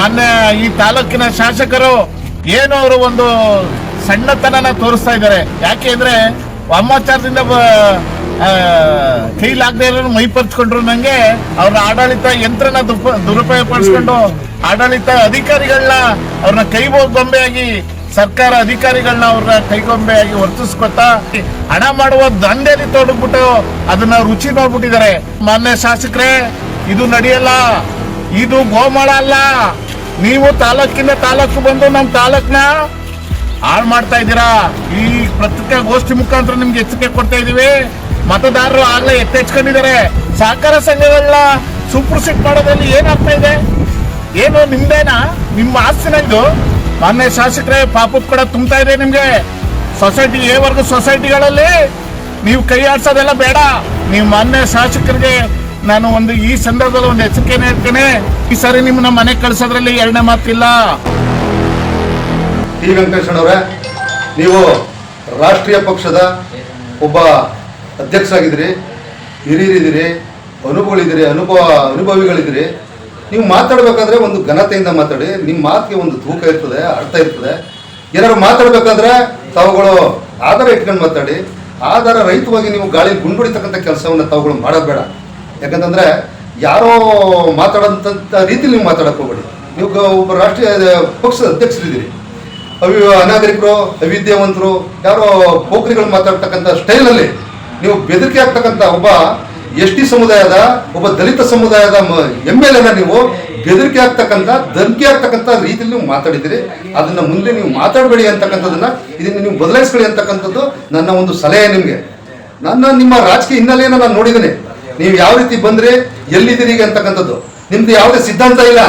ಮಾನ್ಯ ಈ ತಾಲೂಕಿನ ಶಾಸಕರು ಏನು ಅವರು ಒಂದು ಸಣ್ಣತನನ ತೋರಿಸ್ತಾ ಇದ್ದಾರೆ. ಯಾಕೆ ಅಂದ್ರೆ ವಾಮಾಚಾರದಿಂದ ಕೈಲಾಗದೆ ಇರೋರು ಮೈ ಪರ್ಚ್ಕೊಂಡ್ರು. ನಂಗೆ ಅವ್ರ ಆಡಳಿತ ಯಂತ್ರನ ದುರುಪಯೋಗ ಪಡಿಸ್ಕೊಂಡು ಆಡಳಿತ ಅಧಿಕಾರಿಗಳನ್ನ ಅವ್ರನ್ನ ಕೈಗೊಂಬೆಯಾಗಿ ಸರ್ಕಾರ ಅಧಿಕಾರಿಗಳನ್ನ ಅವ್ರನ್ನ ಕೈಗೊಂಬೆಯಾಗಿ ವರ್ತಿಸ್ಕೊತಾ ಹಣ ಮಾಡುವ ದಂಧೆಯಲ್ಲಿ ತೊಡಗ್ಬಿಟ್ಟು ಅದನ್ನ ರುಚಿ ನೋಡ್ಬಿಟ್ಟಿದ್ದಾರೆ. ಮಾನ್ಯ ಶಾಸಕರೇ, ಇದು ನಡೆಯಲ್ಲ, ಇದು ಗೋಮಾಳ ಅಲ್ಲ. ನೀವು ತಾಲೂಕಿಂದ ತಾಲೂಕು ಬಂದು ನಮ್ಮ ತಾಲೂಕ್ನ ಹಾಳು ಮಾಡ್ತಾ ಇದ್ದೀರಾ. ಈ ಪತ್ರಿಕಾಗೋಷ್ಠಿ ಮುಖಾಂತರ ನಿಮ್ಗೆ ಎಚ್ಚರಿಕೆ ಕೊಡ್ತಾ ಇದೀವಿ. ಮತದಾರರು ಆಗ್ಲೇ ಎತ್ತೆಚ್ಕೊಂಡಿದ್ದಾರೆ. ಸಹಕಾರ ಸಂಘಗಳನ್ನ ಸೂಪರ್ಸಿಟ್ ಮಾಡೋದ್ರಲ್ಲಿ ಏನಾಗ್ತಾ ಇದೆ? ಏನು ನಿಮ್ದೇನಾ? ನಿಮ್ಮ ಆಸ್ತಿನ ಇದು? ಮಾನ್ಯ ಶಾಸಕರೇ, ಪಾಪದ ಕೂಡ ತುಂಬ್ತಾ ಇದೆ ನಿಮ್ಗೆ. ಸೊಸೈಟಿ ವರ್ಗ ಸೊಸೈಟಿಗಳಲ್ಲಿ ನೀವು ಕೈ ಆಡ್ಸೋದೆಲ್ಲ ಬೇಡ. ನೀವು ಮಾನ್ಯ ಶಾಸಕರಿಗೆ ನಾನು ಈ ಸಂದರ್ಭದಲ್ಲಿ ಒಂದು ಎಚ್ಚರಿಕೆನೇ ಹೇಳ್ತೇನೆ. ಈ ಸಾರಿ ನಿಮ್ಮನ್ನ ಮನೆ ಕಳಿಸೋದ್ರಲ್ಲಿ ಎರಡನೇ ಮಾತಿಲ್ಲ. ಟಿ ವೆಂಕಟೇಶಣ್ಣವರೇ, ನೀವು ರಾಷ್ಟ್ರೀಯ ಪಕ್ಷದ ಒಬ್ಬ ಅಧ್ಯಕ್ಷರಾಗಿದ್ದೀರಿ, ಹಿರಿಯರಿದ್ದೀರಿ, ಅನುಭವಿಗಳಿದ್ದೀರಿ. ನೀವು ಮಾತಾಡಬೇಕಾದ್ರೆ ಒಂದು ಘನತೆಯಿಂದ ಮಾತಾಡಿ. ನಿಮ್ಮ ಮಾತಿಗೆ ಒಂದು ತೂಕ ಇರ್ತದೆ, ಅರ್ಥ ಇರ್ತದೆ. ಏನಾದ್ರು ಮಾತಾಡಬೇಕಾದ್ರೆ ತಾವುಗಳು ಆಧಾರ ಇಟ್ಕೊಂಡು ಮಾತಾಡಿ. ಆಧಾರ ರಹಿತವಾಗಿ ನೀವು ಗಾಳಿ ಗುಂಡುಡಿತಕ್ಕಂಥ ಕೆಲಸವನ್ನು ತಾವುಗಳು ಮಾಡೋದು ಬೇಡ. ಯಾಕಂತಂದರೆ ಯಾರೋ ಮಾತಾಡೋಂಥ ರೀತಿಯಲ್ಲಿ ನೀವು ಮಾತಾಡೋಕೆ ಹೋಗ್ಬೇಡಿ. ನೀವು ಒಬ್ಬ ರಾಷ್ಟ್ರೀಯ ಪಕ್ಷದ ಅಧ್ಯಕ್ಷರಿದ್ದೀರಿ. ಅನಾಗರಿಕರು, ಅವಿದ್ಯಾವಂತರು, ಯಾರೋ ಪೋಖ್ರಿಗಳು ಮಾತಾಡ್ತಕ್ಕಂಥ ಸ್ಟೈಲಲ್ಲಿ ನೀವು ಬೆದರಿಕೆ ಆಗ್ತಕ್ಕಂಥ ಒಬ್ಬ ಎಸ್ ಟಿ ಸಮುದಾಯದ, ಒಬ್ಬ ದಲಿತ ಸಮುದಾಯದ MLA ನೀವು ಬೆದರಿಕೆ ಆಗ್ತಕ್ಕಂಥ, ಧಮಕಿ ಆಗ್ತಕ್ಕಂಥ ರೀತಿಯಲ್ಲಿ ನೀವು ಮಾತಾಡಿದ್ದೀರಿ. ಅದನ್ನು ಮುಂದೆ ನೀವು ಮಾತಾಡಬೇಡಿ ಅಂತಕ್ಕಂಥದ್ದನ್ನ ಇದನ್ನು ನೀವು ಬದಲಾಯಿಸ್ಕೊಳ್ಳಿ ಅಂತಕ್ಕಂಥದ್ದು ನನ್ನ ಒಂದು ಸಲಹೆ ನಿಮಗೆ. ನಿಮ್ಮ ರಾಜಕೀಯ ಹಿನ್ನೆಲೆಯನ್ನು ನಾನು ನೋಡಿದ್ದೀನಿ. ನೀವು ಯಾವ ರೀತಿ ಬಂದರೆ ಎಲ್ಲಿದ್ದೀರಿ ಅಂತಕ್ಕಂಥದ್ದು. ನಿಮ್ದು ಯಾವುದೇ ಸಿದ್ಧಾಂತ ಇಲ್ಲ,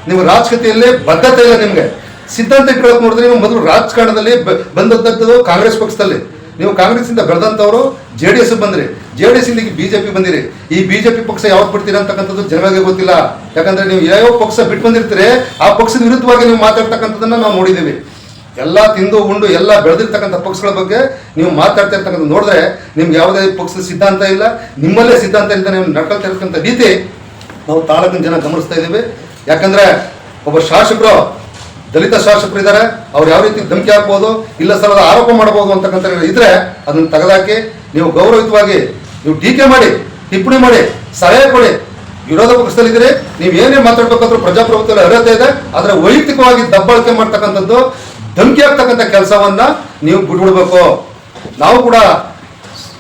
ನೀವು ರಾಜಕೀಯತೆಯಲ್ಲೇ ಬದ್ಧತೆ ಇಲ್ಲ. ನಿಮಗೆ ಸಿದ್ಧಾಂತ ಇಟ್ಕೊಳ್ಳೋಕೆ ನೋಡಿದ್ರೆ ನೀವು ಮೊದಲು ರಾಜಕಾರಣದಲ್ಲಿ ಬಂದದ್ದು ಕಾಂಗ್ರೆಸ್ ಪಕ್ಷದಲ್ಲಿ. ನೀವು ಕಾಂಗ್ರೆಸ್ಸಿಂದ ಬೆಳೆದಂಥವರು JDS ಬಂದ್ರಿ, JDS ಇಂದ BJP ಬಂದಿರಿ. ಈ BJP ಪಕ್ಷ ಯಾವ್ದು ಬಿಡ್ತೀರಾ ಅಂತಕ್ಕಂಥದ್ದು ಜನಗಳಿಗೆ ಗೊತ್ತಿಲ್ಲ. ಯಾಕಂದ್ರೆ ನೀವು ಯಾವ ಪಕ್ಷ ಬಿಟ್ಟು ಬಂದಿರ್ತೀರಿ ಆ ಪಕ್ಷದ ವಿರುದ್ಧವಾಗಿ ನೀವು ಮಾತಾಡ್ತಕ್ಕಂಥದ್ದನ್ನ ನಾವು ನೋಡಿದ್ದೀವಿ. ಎಲ್ಲ ತಿಂದು ಉಂಡು ಎಲ್ಲ ಬೆಳೆದಿರ್ತಕ್ಕಂಥ ಪಕ್ಷಗಳ ಬಗ್ಗೆ ನೀವು ಮಾತಾಡ್ತಾ ಇರ್ತಕ್ಕಂಥ ನೋಡಿದ್ರೆ ನಿಮ್ಗೆ ಯಾವುದೇ ಪಕ್ಷದ ಸಿದ್ಧಾಂತ ಇಲ್ಲ, ನಿಮ್ಮಲ್ಲೇ ಸಿದ್ಧಾಂತ ಇಲ್ಲದೆ ನೀವು ನಡ್ಕೊಳ್ತಾ ಇರ್ತಕ್ಕಂಥ ರೀತಿ ನಾವು ತಾಲೂಕಿನ ಜನ ಗಮನಿಸ್ತಾ ಇದ್ದೀವಿ. ಯಾಕಂದ್ರೆ ಒಬ್ಬ ಶಾಸಕರು, ದಲಿತ ಶಾಸಕರು ಇದ್ದಾರೆ, ಅವ್ರು ಯಾವ ರೀತಿ ಧಮಕಿ ಹಾಕ್ಬೋದು, ಇಲ್ಲ ಸಲದ ಆರೋಪ ಮಾಡ್ಬೋದು ಅಂತಕ್ಕಂಥ ಇದ್ರೆ ಅದನ್ನು ತೆಗೆದಾಕಿ ನೀವು ಗೌರವಯುತವಾಗಿ ನೀವು ಟೀಕೆ ಮಾಡಿ, ಟಿಪ್ಪಣಿ ಮಾಡಿ, ಸಲಹೆ ಕೊಡಿ. ವಿರೋಧ ಪಕ್ಷದಲ್ಲಿದ್ದೀರಿ, ನೀವು ಏನೇ ಮಾತಾಡ್ಬೇಕಾದ್ರೂ ಪ್ರಜಾಪ್ರಭುತ್ವದಲ್ಲಿ ಅರ್ಹತೆ ಇದೆ. ಆದರೆ ವೈಯಕ್ತಿಕವಾಗಿ ದಬ್ಬಾಳಿಕೆ ಮಾಡ್ತಕ್ಕಂಥದ್ದು, ಧಮಕಿ ಆಗ್ತಕ್ಕಂಥ ಕೆಲಸವನ್ನ ನೀವು ಬಿಟ್ಬಿಡ್ಬೇಕು. ನಾವು ಕೂಡ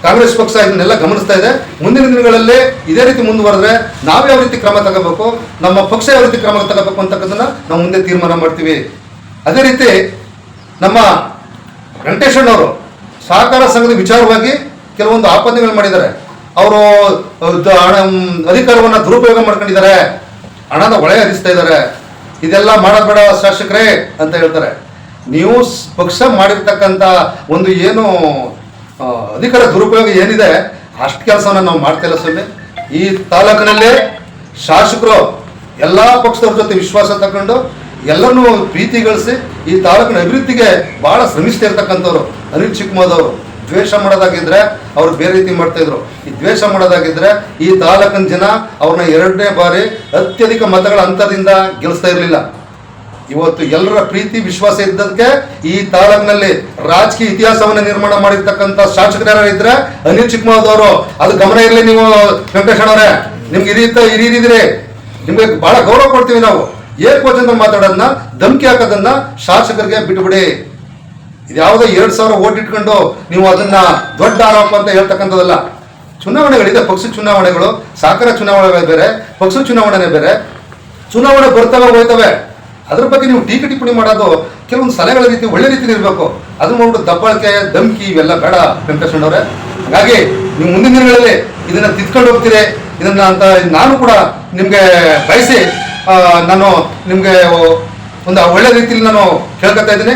ಕಾಂಗ್ರೆಸ್ ಪಕ್ಷ ಇದನ್ನೆಲ್ಲ ಗಮನಿಸ್ತಾ ಇದೆ. ಮುಂದಿನ ದಿನಗಳಲ್ಲಿ ಇದೇ ರೀತಿ ಮುಂದುವರೆದ್ರೆ ನಾವು ಯಾವ ರೀತಿ ಕ್ರಮ ತಗೋಬೇಕು, ನಮ್ಮ ಪಕ್ಷ ಯಾವ ರೀತಿ ಕ್ರಮ ತಗೋಬೇಕು ಅಂತಕ್ಕಂಥದ್ದನ್ನ ನಾವು ಮುಂದೆ ತೀರ್ಮಾನ ಮಾಡ್ತೀವಿ. ಅದೇ ರೀತಿ ನಮ್ಮ ವೆಂಕಟೇಶಣ್ಣವರು ಸಹಕಾರ ಸಂಘದ ವಿಚಾರವಾಗಿ ಕೆಲವೊಂದು ಆಪಾದನೆಗಳು ಮಾಡಿದ್ದಾರೆ. ಅವರು ಅಧಿಕಾರವನ್ನು ದುರುಪಯೋಗ ಮಾಡ್ಕೊಂಡಿದ್ದಾರೆ, ಹಣದ ಹೊಳೆ ಹರಿಸ್ತಾ ಇದ್ದಾರೆ. ಇದೆಲ್ಲ ಮಾಡಬೇಡ ಶಾಸಕರೇ ಅಂತ ಹೇಳ್ತಾರೆ. ನೀವು ಪಕ್ಷ ಮಾಡಿರ್ತಕ್ಕಂಥ ಒಂದು ಏನು ಅಧಿಕಾರ ದುರುಪಯೋಗ ಏನಿದೆ ಅಷ್ಟು ಕೆಲಸವನ್ನು ನಾವು ಮಾಡ್ತಾ ಇಲ್ಲ ಸ್ವಾಮಿ. ಈ ತಾಲೂಕಿನಲ್ಲಿ ಶಾಸಕರು ಎಲ್ಲ ಪಕ್ಷದವ್ರ ಜೊತೆ ವಿಶ್ವಾಸ ತಗೊಂಡು ಎಲ್ಲರನ್ನೂ ಪ್ರೀತಿ ಗಳಿಸಿ ಈ ತಾಲೂಕಿನ ಅಭಿವೃದ್ಧಿಗೆ ಬಹಳ ಶ್ರಮಿಸ್ತಾ ಇರ್ತಕ್ಕಂಥವ್ರು. ಅನಿಲ್ ಚಿಕ್ಕಮೋದವರು ದ್ವೇಷ ಮಾಡೋದಾಗಿದ್ರೆ ಅವ್ರು ಬೇರೆ ರೀತಿ ಮಾಡ್ತಾ ಇದ್ರು. ಈ ದ್ವೇಷ ಮಾಡೋದಾಗಿದ್ರೆ ಈ ತಾಲೂಕಿನ ಜನ ಅವ್ರನ್ನ 2ನೇ ಬಾರಿ ಅತ್ಯಧಿಕ ಮತಗಳ ಅಂತರದಿಂದ ಗೆಲ್ಲಿಸ್ತಾ ಇರಲಿಲ್ಲ. ಇವತ್ತು ಎಲ್ಲರ ಪ್ರೀತಿ ವಿಶ್ವಾಸ ಇದ್ದದಕ್ಕೆ ಈ ತಾಲೂಕಿನಲ್ಲಿ ರಾಜಕೀಯ ಇತಿಹಾಸವನ್ನು ನಿರ್ಮಾಣ ಮಾಡಿರ್ತಕ್ಕಂಥ ಶಾಸಕರು ಯಾರು ಇದ್ರೆ ಅನಿಲ್ ಚಿಕ್ಕಮೋದವರು. ಅದು ಗಮನ ಇರಲಿ. ನೀವು ವೆಂಕಟೇಶಣ್ಣವರೇ, ನಿಮ್ಗೆ ಹಿರಿಯಿದ್ರೆ ನಿಮ್ಗೆ ಬಹಳ ಗೌರವ ಕೊಡ್ತೀವಿ ನಾವು. ಏಕವಚನದಲ್ಲಿ ಮಾತಾಡೋದನ್ನ, ಧಮಕಿ ಹಾಕೋದನ್ನ ಶಾಸಕರಿಗೆ ಬಿಟ್ಟುಬಿಡಿ. ಇದ್ಯಾವುದೋ 2,000 ಓಟ್ ಇಟ್ಕೊಂಡು ನೀವು ಅದನ್ನ ದೊಡ್ಡ ಆರೋಪ ಅಂತ ಹೇಳ್ತಕ್ಕಂಥದ್ದಲ್ಲ. ಚುನಾವಣೆಗಳಿದೆ, ಪಕ್ಷ ಚುನಾವಣೆಗಳು, ಸಹಕಾರ ಚುನಾವಣೆಗಳು ಬೇರೆ, ಪಕ್ಷ ಚುನಾವಣೆ ಬೇರೆ. ಚುನಾವಣೆ ಬರ್ತವೆ ಹೋಯ್ತವೆ, ಅದ್ರ ಬಗ್ಗೆ ನೀವು ಟೀಕೆ ಟಿಪ್ಪಣಿ ಮಾಡೋದು ಕೆಲವೊಂದು ಸಲಹೆಗಳ ರೀತಿ ಒಳ್ಳೆ ರೀತಿಯಲ್ಲಿ ಇರಬೇಕು. ಅದನ್ನ ನೋಡ್ಬಿಟ್ಟು ದಬ್ಬಾಳಿಕೆ, ಧಮಕಿ ಇವೆಲ್ಲ ಬೇಡ ವೆಂಕಟೇಶಣ್ಣವರೇ. ಹಾಗಾಗಿ ನೀವು ಮುಂದಿನ ದಿನಗಳಲ್ಲಿ ಇದನ್ನ ತಿದ್ಕೊಂಡು ಹೋಗ್ತೀರಿ ಇದನ್ನ ಅಂತ ನಾನು ಕೂಡ ನಿಮ್ಗೆ ಬಯಸಿ ನಾನು ನಿಮ್ಗೆ ಒಂದು ಒಳ್ಳೆ ರೀತಿಯಲ್ಲಿ ನಾನು ಕೇಳ್ಕೊತಾ ಇದ್ದೀನಿ.